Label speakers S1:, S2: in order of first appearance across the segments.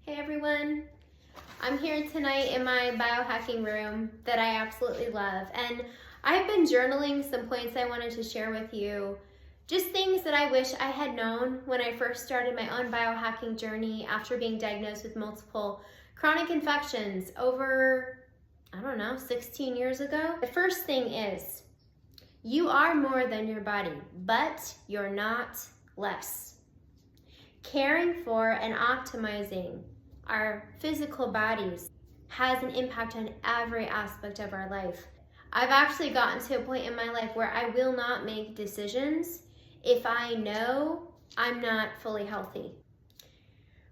S1: Hey everyone, I'm here tonight in my biohacking room that I absolutely love, and I've been journaling some points I wanted to share with you, just things that I wish I had known when I first started my own biohacking journey after being diagnosed with multiple chronic infections over, 16 years ago. The first thing is, you are more than your body, but you're not less. Caring for and optimizing our physical bodies has an impact on every aspect of our life. I've actually gotten to a point in my life where I will not make decisions if I know I'm not fully healthy.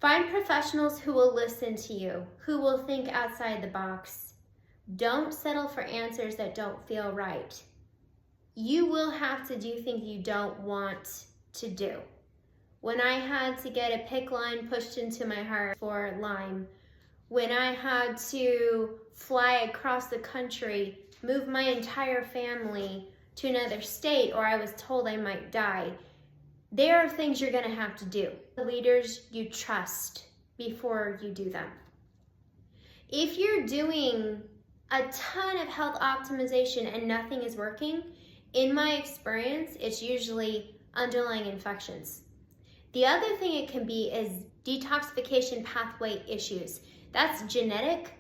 S1: Find professionals who will listen to you, who will think outside the box. Don't settle for answers that don't feel right. You will have to do things you don't want to do. When I had to get a PICC line pushed into my heart for Lyme, when I had to fly across the country, move my entire family to another state, or I was told I might die, there are things you're gonna have to do. The leaders you trust before you do them. If you're doing a ton of health optimization and nothing is working, in my experience, it's usually underlying infections. The other thing it can be is detoxification pathway issues. That's genetic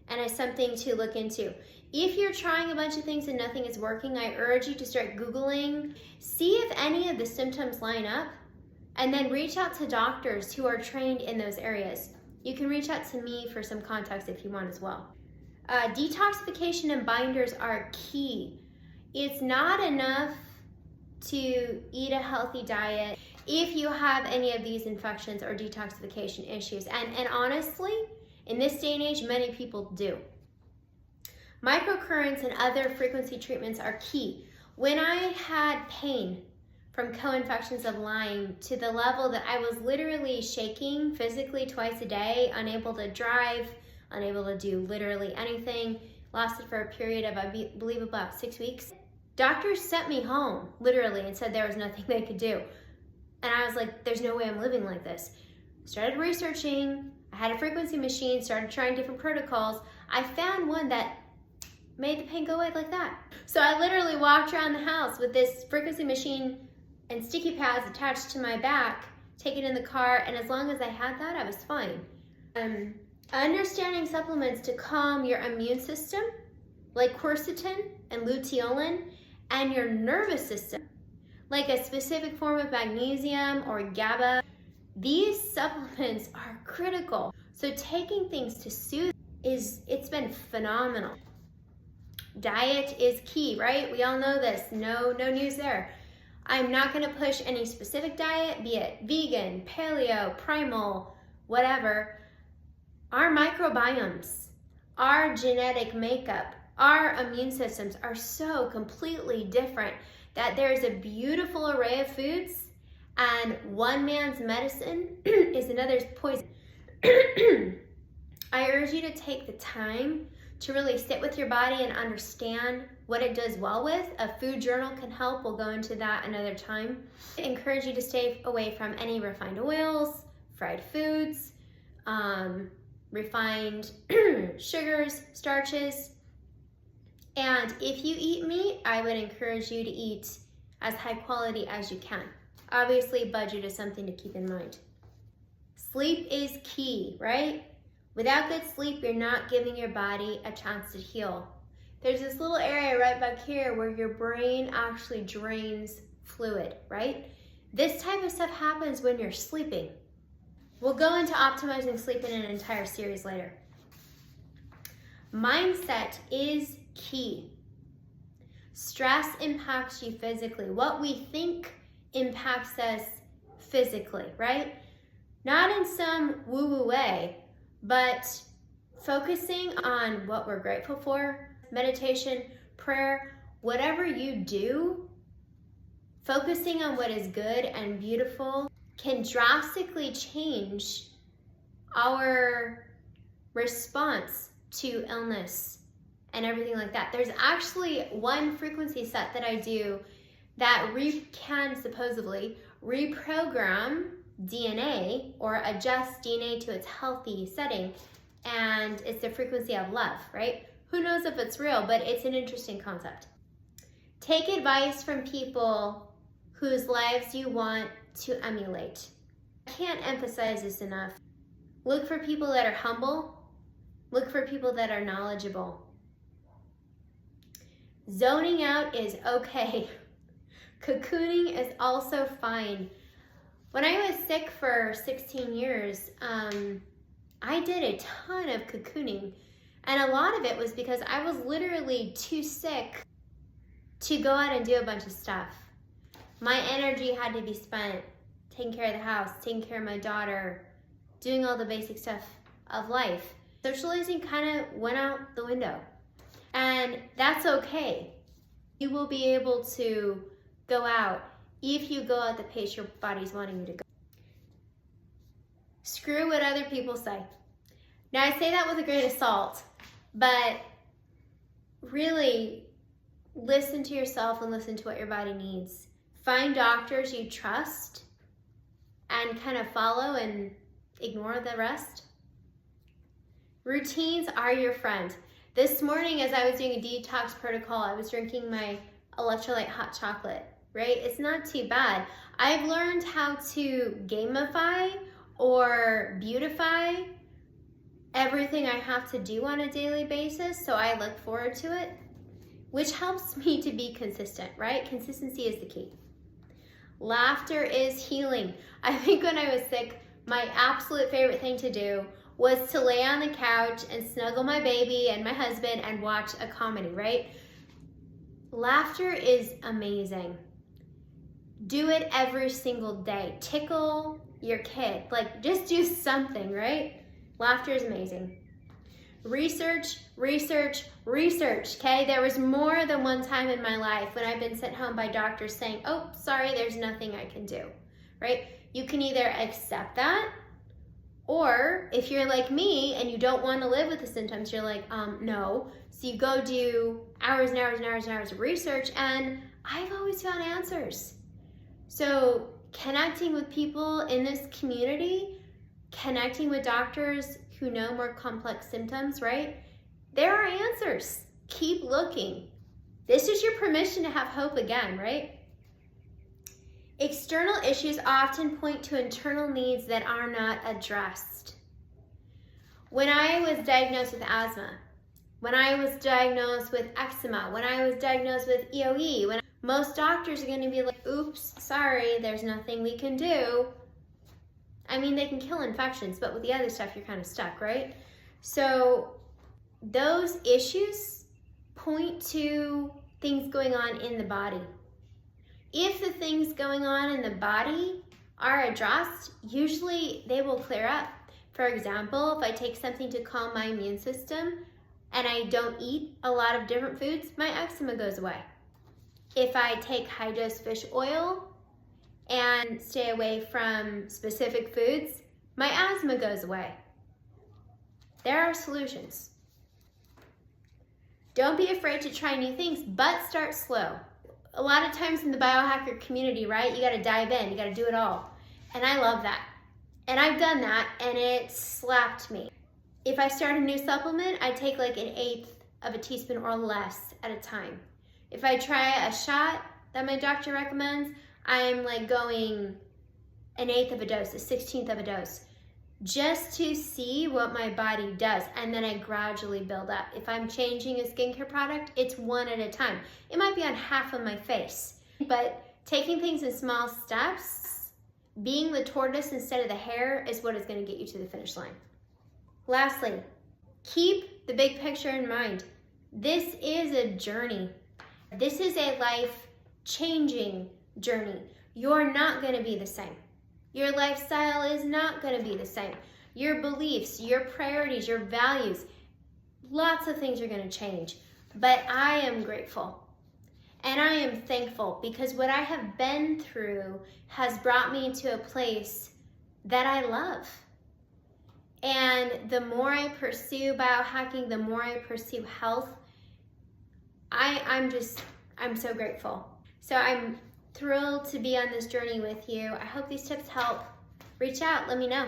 S1: and is something to look into. If you're trying a bunch of things and nothing is working, I urge you to start Googling, see if any of the symptoms line up, and then reach out to doctors who are trained in those areas. You can reach out to me for some context if you want as well. Detoxification and binders are key. It's not enough to eat a healthy diet if you have any of these infections or detoxification issues. And honestly, in this day and age, many people do. Microcurrents and other frequency treatments are key. When I had pain from co-infections of Lyme to the level that I was literally shaking physically twice a day, unable to drive, unable to do literally anything, lasted for a period of, I believe, about 6 weeks. Doctors sent me home, literally, and said there was nothing they could do. And I was like, there's no way I'm living like this. Started researching, I had a frequency machine, started trying different protocols. I found one that made the pain go away like that. So I literally walked around the house with this frequency machine and sticky pads attached to my back, take it in the car, and as long as I had that, I was fine. Understanding supplements to calm your immune system, like quercetin and luteolin, and your nervous system, like a specific form of magnesium or GABA. These supplements are critical. So taking things to soothe it's been phenomenal. Diet is key, right? We all know this, no news there. I'm not gonna push any specific diet, be it vegan, paleo, primal, whatever. Our microbiomes, our genetic makeup, our immune systems are so completely different that there's a beautiful array of foods, and one man's medicine is another's poison. I urge you to take the time to really sit with your body and understand what it does well with. A food journal can help. We'll go into that another time. I encourage you to stay away from any refined oils, fried foods, refined sugars, starches. And if you eat meat, I would encourage you to eat as high quality as you can. Obviously, budget is something to keep in mind. Sleep is key, right? Without good sleep, you're not giving your body a chance to heal. There's this little area right back here where your brain actually drains fluid, right? This type of stuff happens when you're sleeping. We'll go into optimizing sleep in an entire series later. Mindset is key. Stress impacts you physically. What we think impacts us physically, right? Not in some woo-woo way, but focusing on what we're grateful for, meditation, prayer, whatever you do, focusing on what is good and beautiful can drastically change our response to illness and everything like that. There's actually one frequency set that I do that can supposedly reprogram DNA or adjust DNA to its healthy setting, and it's the frequency of love, right? Who knows if it's real, but it's an interesting concept. Take advice from people whose lives you want to emulate. I can't emphasize this enough. Look for people that are humble. Look for people that are knowledgeable. Zoning out is okay. Cocooning is also fine. When I was sick for 16 years, I did a ton of cocooning. And a lot of it was because I was literally too sick to go out and do a bunch of stuff. My energy had to be spent taking care of the house, taking care of my daughter, doing all the basic stuff of life. Socializing kind of went out the window. And that's okay. You will be able to go out if you go at the pace your body's wanting you to go. Screw what other people say. Now, I say that with a grain of salt, but really listen to yourself and listen to what your body needs. Find doctors you trust and kind of follow and ignore the rest. Routines are your friend. This morning, as I was doing a detox protocol, I was drinking my electrolyte hot chocolate, right? It's not too bad. I've learned how to gamify or beautify everything I have to do on a daily basis, so I look forward to it, which helps me to be consistent, right? Consistency is the key. Laughter is healing. I think when I was sick, my absolute favorite thing to do was to lay on the couch and snuggle my baby and my husband and watch a comedy, right? Laughter is amazing. Do it every single day. Tickle your kid. Like, just do something, right? Laughter is amazing. Research, research, research, okay? There was more than one time in my life when I've been sent home by doctors saying, oh, sorry, there's nothing I can do, right? You can either accept that, or if you're like me and you don't want to live with the symptoms, you're like, no. So you go do hours and hours and hours and hours of research, and I've always found answers. So connecting with people in this community, connecting with doctors who know more complex symptoms, right? There are answers. Keep looking. This is your permission to have hope again, right? External issues often point to internal needs that are not addressed. When I was diagnosed with asthma, when I was diagnosed with eczema, when I was diagnosed with EOE, most doctors are going to be like, oops, sorry, there's nothing we can do. I mean, they can kill infections, but with the other stuff, you're kind of stuck, right? So those issues point to things going on in the body. If the things going on in the body are addressed, usually they will clear up. For example, if I take something to calm my immune system and I don't eat a lot of different foods, my eczema goes away. If I take high-dose fish oil and stay away from specific foods, my asthma goes away. There are solutions. Don't be afraid to try new things, but start slow. A lot of times in the biohacker community, right, you gotta dive in, you gotta do it all. And I love that. And I've done that, and it slapped me. If I start a new supplement, I take like 1/8 of a teaspoon or less at a time. If I try a shot that my doctor recommends, I'm like going 1/8 of a dose, a 1/16 of a dose, just to see what my body does. And then I gradually build up. If I'm changing a skincare product, it's one at a time. It might be on half of my face, but taking things in small steps, being the tortoise instead of the hare is what is going to get you to the finish line. Lastly, keep the big picture in mind. This is a journey. This is a life-changing journey. You're not going to be the same. Your lifestyle is not going to be the same. Your beliefs, your priorities, your values, lots of things are going to change. But I am grateful and I am thankful because what I have been through has brought me to a place that I love. And the more I pursue biohacking, the more I pursue health, I'm so grateful. So I'm thrilled to be on this journey with you. I hope these tips help. reach out, let me know.